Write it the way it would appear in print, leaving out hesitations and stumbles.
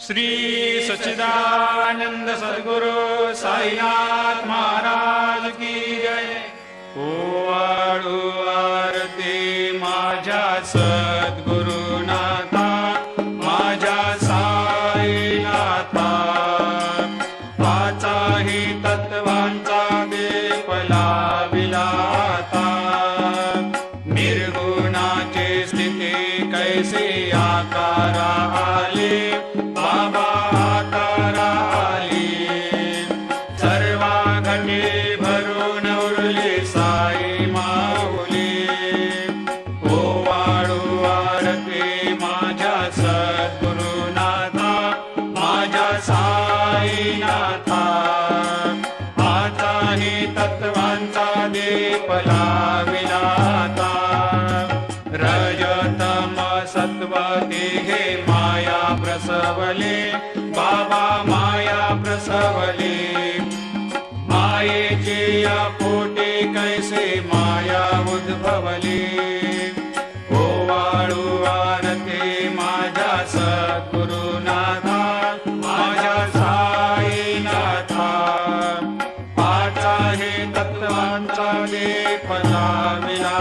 श्री सच्चिदानंद सद्गुरु साईनाथ महाराज की जय। ओवाळू आरती माझ्या सद्गुरुनाथा, माझ्या साईनाथा, पाचाही तत्वांचा दीप लाविला आता। निर्गुणाची स्थिती कैसे आकारा आले, बाबा आकारा आली। सर्वा घटे भरून उरली साई माऊली। ओवाळू आरती माझ्या सद्गुरुनाथा, माझ्या साईनाथा, आताही तत्वांचा दीप लाविला आता। रजतम सत्व तिघे माया प्रसवले, बाबा माया प्रसवले। मायेची या पोटी कैसे माया उद्भवली। ओवाळू आरती माझ्या सद्गुरुनाथा, माझ्या साईनाथा, पाचाही तत्वांचा दीप लाविला